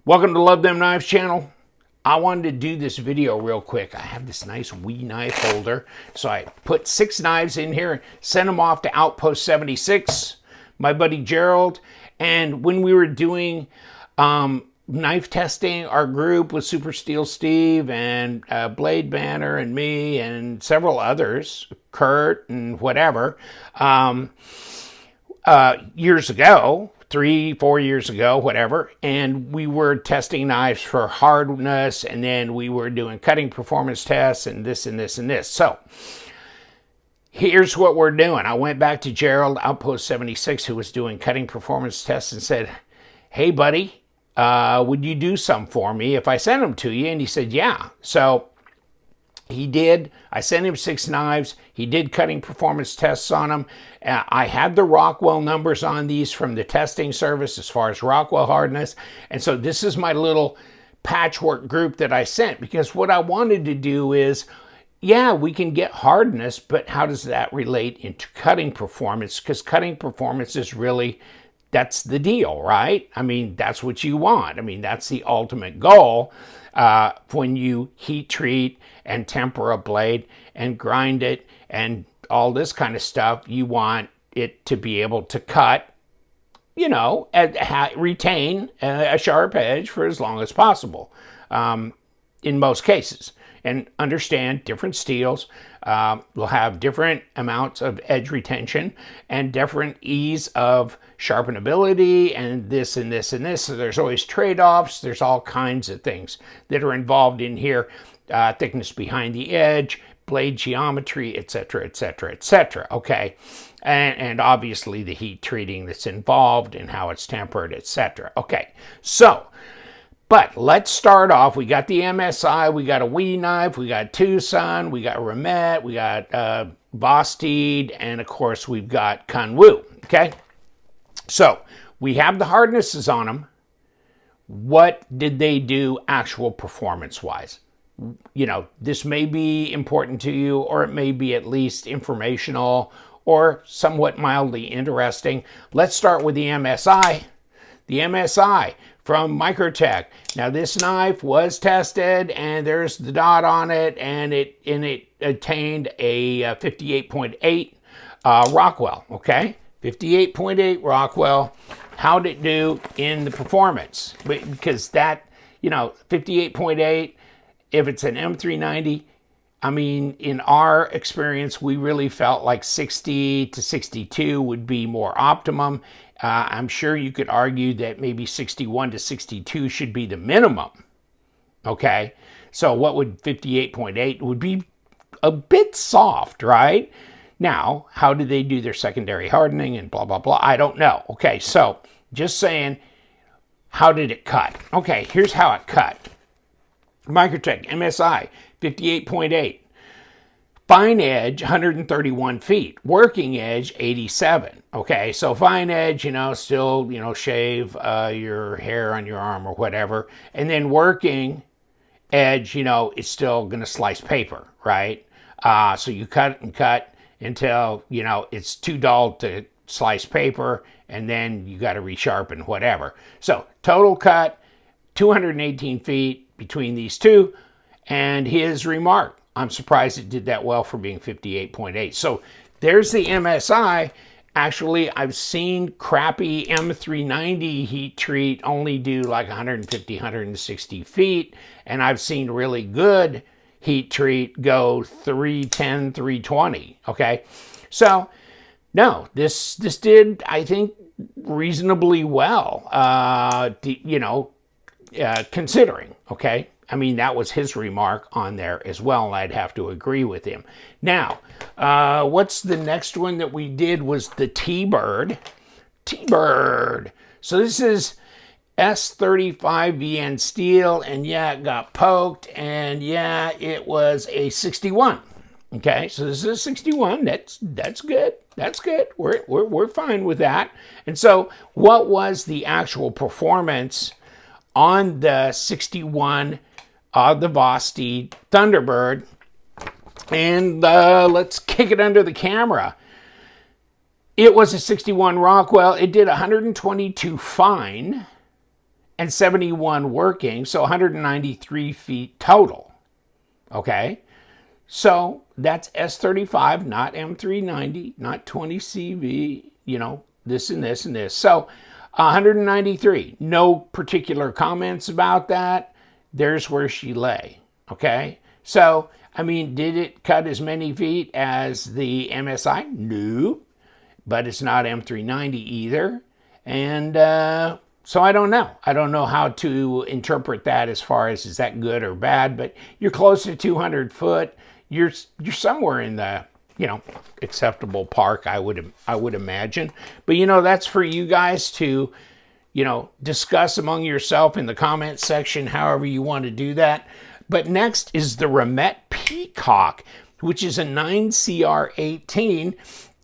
Welcome to Love Them Knives channel. I wanted to do this video real quick. I have this nice wee knife holder. So I put 6 knives in here, sent them off to Outpost 76, my buddy Gerald. And when we were doing knife testing, our group with Super Steel Steve and Blade Banner and me and several others, Kurt and whatever, years ago, 3-4 years ago, whatever, and we were testing knives for hardness, and then we were doing cutting performance tests and this and this and this. So here's what we're doing. I went back to Gerald, Outpost 76, who was doing cutting performance tests, and said, hey buddy, would you do some for me if I sent them to you? And he said, yeah. So he did. I sent him 6 knives. He did cutting performance tests on them. I had the Rockwell numbers on these from the testing service as far as Rockwell hardness. And so this is my little patchwork group that I sent, because what I wanted to do is, yeah, we can get hardness, but how does that relate into cutting performance? Because cutting performance is really, that's the deal, right? I mean, that's what you want. I mean, that's the ultimate goal. When you heat treat and temper a blade and grind it and all this kind of stuff, you want it to be able to cut, you know, retain a sharp edge for as long as possible in most cases. And understand different steels will have different amounts of edge retention and different ease of sharpenability and this and this and this. So there's always trade-offs. There's all kinds of things that are involved in here. Thickness behind the edge, blade geometry, etc., etc., etc. Okay, and obviously the heat treating that's involved and how it's tempered, etc. Okay, so, but let's start off. We got the MSI, we got a Wee knife, we got TwoSun, we got Remette, we got Vosteed, and of course we've got Kunwu. Okay, so we have the hardnesses on them. What did they do actual performance-wise? You know, this may be important to you, or it may be at least informational or somewhat mildly interesting. Let's start with the MSI. The MSI from Microtech. Now this knife was tested, and there's the dot on it, and it attained a 58.8 Rockwell. Okay, 58.8 Rockwell. How'd it do in the performance? Because that, you know, 58.8. If it's an M390, I mean, in our experience, we really felt like 60 to 62 would be more optimum. I'm sure you could argue that maybe 61 to 62 should be the minimum. Okay, so what would 58.8 would be a bit soft, right? Now, how do they do their secondary hardening and blah, blah, blah? I don't know. Okay, so just saying, how did it cut? Okay, here's how it cut. Microtech MSI 58.8, fine edge 131 feet, working edge 87. Okay, so fine edge, you know, still, you know, shave your hair on your arm or whatever, and then working edge, you know, it's still gonna slice paper, right? So you cut and cut until, you know, it's too dull to slice paper, and then you got to resharpen whatever. So total cut 218 feet between these two, and his remark, I'm surprised it did that well for being 58.8. So there's the MSI. Actually, I've seen crappy M390 heat treat only do like 150, 160 feet, and I've seen really good heat treat go 310, 320. Okay, so no, this did, I think, reasonably well. You know, considering, okay? I mean, that was his remark on there as well, and I'd have to agree with him. Now, what's the next one that we did was the T-Bird. T-Bird. So this is S35 VN steel, and yeah, it got poked, and yeah, it was a 61. Okay, so this is a 61. That's good. That's good. We're fine with that. And so, what was the actual performance on the 61 of the Vosteed Thunderbird? And let's kick it under the camera. It was a 61 Rockwell. It did 122 fine and 71 working, so 193 feet total. Okay, so that's S35, not M390, not 20 CV, you know, this and this and this. So 193, no particular comments about that. There's where she lay, okay? So, I mean, did it cut as many feet as the MSI? No, but it's not M390 either. And so I don't know. I don't know how to interpret that as far as is that good or bad, but you're close to 200 foot. You're somewhere in the, you know, acceptable park, I would imagine. But, you know, that's for you guys to, you know, discuss among yourself in the comment section, however you want to do that. But next is the Remette Peacock, which is a 9CR18,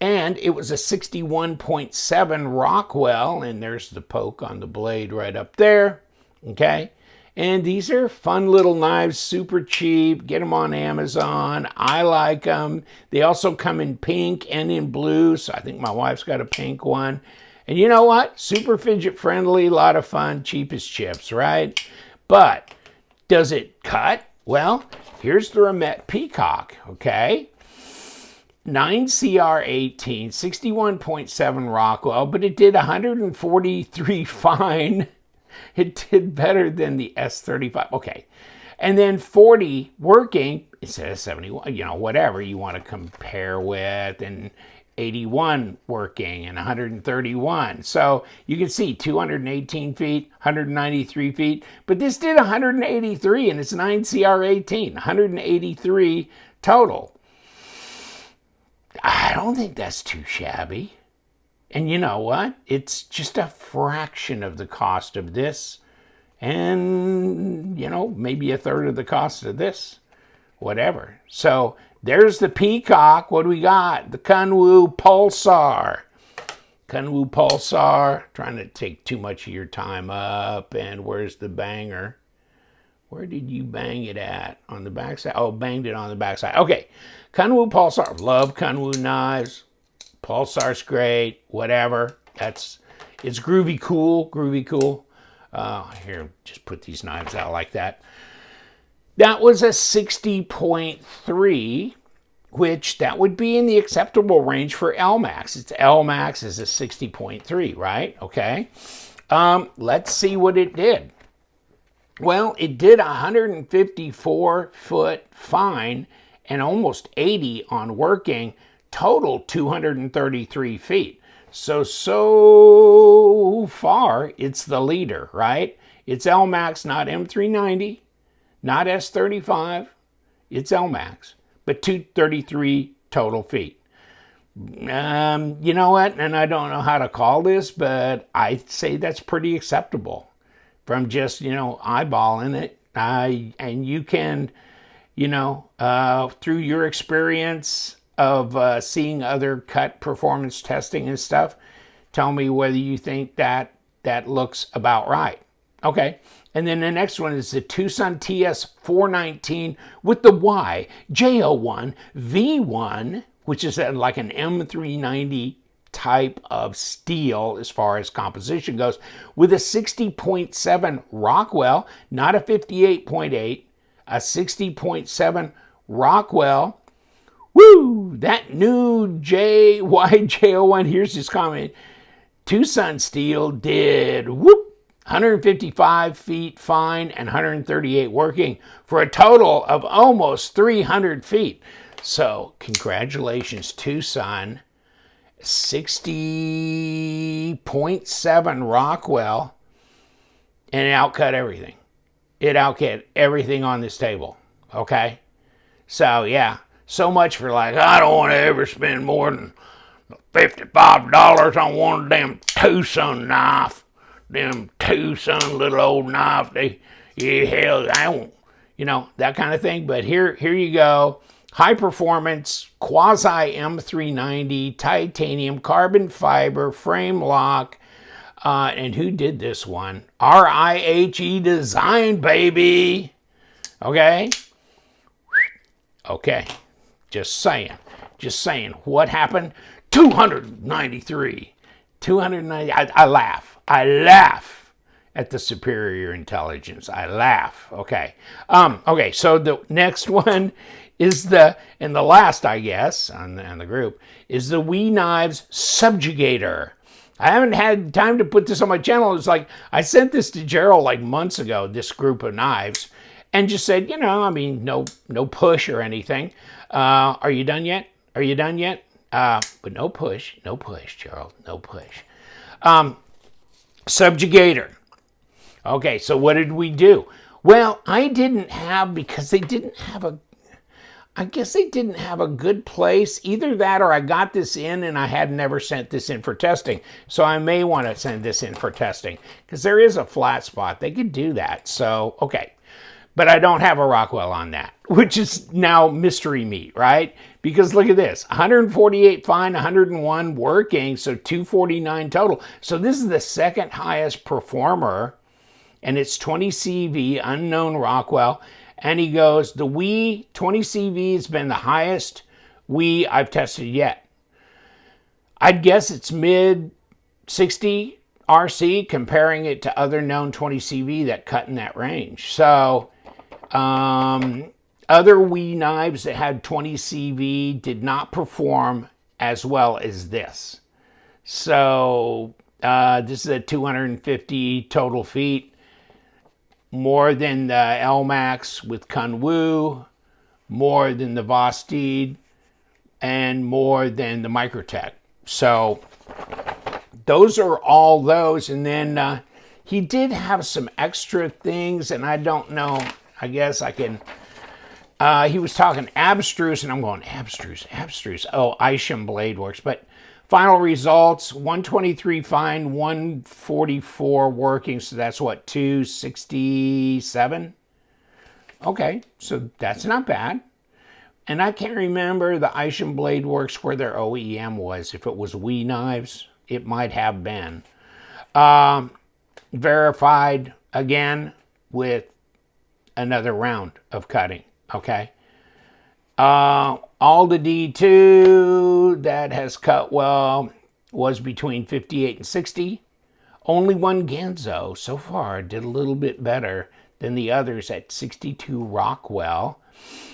and it was a 61.7 Rockwell, and there's the poke on the blade right up there, okay? And these are fun little knives, super cheap. Get them on Amazon. I like them. They also come in pink and in blue, so I think my wife's got a pink one. And you know what? Super fidget friendly, a lot of fun, cheap as chips, right? But does it cut? Well, here's the Remette Peacock, okay? 9CR18, 61.7 Rockwell, but it did 143 fine. It did better than the S35. Okay. And then 40 working instead of 71, you know, whatever you want to compare with, and 81 working and 131. So you can see 218 feet, 193 feet, but this did 183 and it's 9CR18, 183 total. I don't think that's too shabby. And you know what? It's just a fraction of the cost of this. And, you know, maybe a third of the cost of this. Whatever. So there's the Peacock. What do we got? The Kunwu Pulsar. Kunwu Pulsar. Trying to take too much of your time up. And where's the banger? Where did you bang it at? On the backside? Oh, banged it on the backside. Okay. Kunwu Pulsar. Love Kunwu knives. Pulsar's great, whatever. It's groovy cool, Here, just put these knives out like that. That was a 60.3, which that would be in the acceptable range for Elmax. It's Elmax is a 60.3, right? Okay. Let's see what it did. Well, it did 154 foot fine and almost 80 on working. Total 233 feet. So far, it's the leader, right? It's Elmax, not M390, not S35. It's Elmax, but 233 total feet. You know what? And I don't know how to call this, but I'd say that's pretty acceptable from just, you know, eyeballing it. And you can, you know, through your experience of seeing other cut performance testing and stuff, tell me whether you think that looks about right. Okay, and then the next one is the TwoSun TS 419 with the YJ01 V1, which is like an M390 type of steel as far as composition goes, with a 60.7 Rockwell, not a 58.8, a 60.7 Rockwell. Woo! That new YJ01, here's his comment. TwoSun steel did 155 feet fine and 138 working for a total of almost 300 feet. So congratulations, TwoSun. 60.7 Rockwell, and it outcut everything. It outcut everything on this table. Okay? So yeah. So much for like, I don't want to ever spend more than $55 on one damn TwoSun knife. Them TwoSun little old knife. Hell, I won't, you know, that kind of thing. But here you go. High performance, quasi M390, titanium, carbon fiber, frame lock. And who did this one? RIHE Design, baby. Okay? Okay. Just saying. What happened? 293. 290. I laugh at the superior intelligence. I laugh. Okay. Okay, so the next one is and the last, I guess, on the group, is the WE Knives Subjagator. I haven't had time to put this on my channel. It's like, I sent this to Gerald like months ago, this group of knives, and just said, I mean, no push or anything. Are you done yet? Are you done yet? But no push, Gerald, no push. Subjagator. Okay, so what did we do? Well, because they didn't have I guess they didn't have a good place. Either that or I got this in and I had never sent this in for testing. So I may want to send this in for testing because there is a flat spot. They could do that. So, okay. But I don't have a Rockwell on that, which is now mystery meat, right? Because look at this, 148 fine, 101 working, so 249 total. So this is the second highest performer, and it's 20 CV, unknown Rockwell. And he goes, the WE 20 CV has been the highest WE I've tested yet. I'd guess it's mid 60 RC, comparing it to other known 20 CV that cut in that range. So other WE knives that had 20 CV did not perform as well as this. So this is a 250 total feet, more than the Elmax with Kunwu, more than the Vosteed, and more than the Microtech. So those are all those. And then he did have some extra things, and I don't know. I guess I can, he was talking abstruse, and I'm going, abstruse. Oh, Isham Blade Works. But final results, 123 fine, 144 working, so that's what, 267? Okay, so that's not bad. And I can't remember the Isham Blade Works where their OEM was. If it was WE Knives, it might have been. Verified again with another round of cutting, okay? All the D2 that has cut well was between 58 and 60. Only one Genzo so far did a little bit better than the others at 62 Rockwell.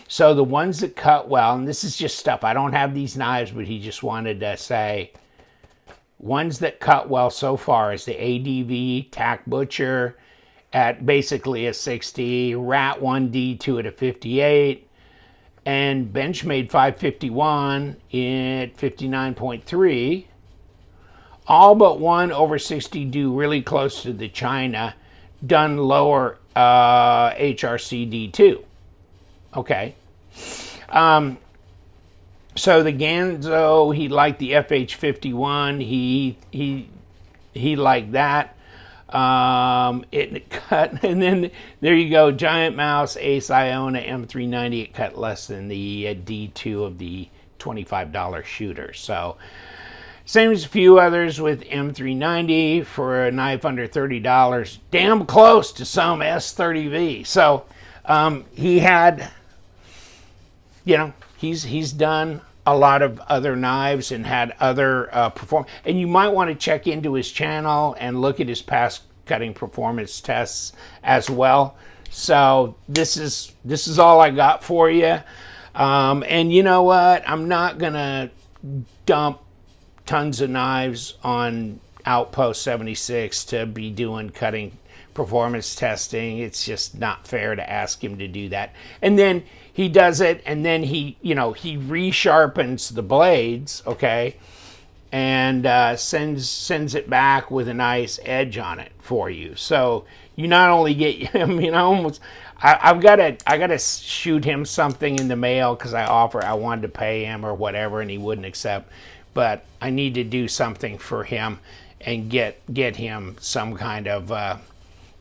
So the ones that cut well, and this is just stuff, I don't have these knives, but he just wanted to say, ones that cut well so far is the ADV Tack Butcher at basically a 60, Rat 1D2 at a 58, and Benchmade 551 at 59.3. All but one over 60 do really close to the China, done lower HRC D2. Okay. So the Ganzo, he liked the FH51. He liked that. It cut, and then there you go, Giant Mouse Ace Iona M390. It cut less than the D2 of the $25 shooter. So same as a few others with M390 for a knife under $30. Damn close to some S30V. So he had, he's done a lot of other knives and had other perform. And you might want to check into his channel and look at his past cutting performance tests as well. So this is all I got for you. And you know what? I'm not gonna dump tons of knives on Outpost 76 to be doing cutting performance testing. It's just not fair to ask him to do that. And then he does it, and then he resharpens the blades, okay, and sends it back with a nice edge on it for you. So you not only get, I gotta shoot him something in the mail because I wanted to pay him or whatever, and he wouldn't accept. But I need to do something for him and get him some kind of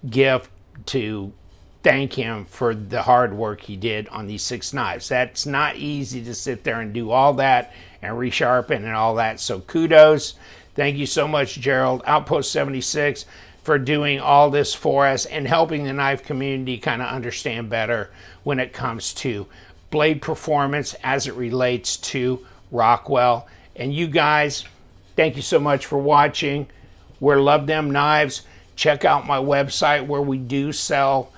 gift to thank him for the hard work he did on these 6 knives. That's not easy to sit there and do all that and resharpen and all that. So kudos. Thank you so much, Gerald, Outpost 76, for doing all this for us and helping the knife community kind of understand better when it comes to blade performance as it relates to Rockwell. And you guys, thank you so much for watching. We're Love Them Knives. check out my website where we do sell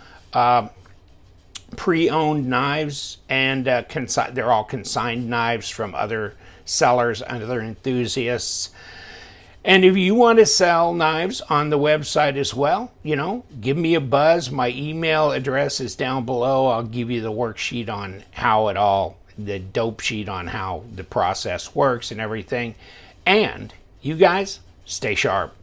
pre-owned knives, and they're all consigned knives from other sellers and other enthusiasts. And if you want to sell knives on the website as well, you know, give me a buzz. My email address is down below. I'll give you the worksheet on how it all, the dope sheet on how the process works and everything. And you guys, stay sharp.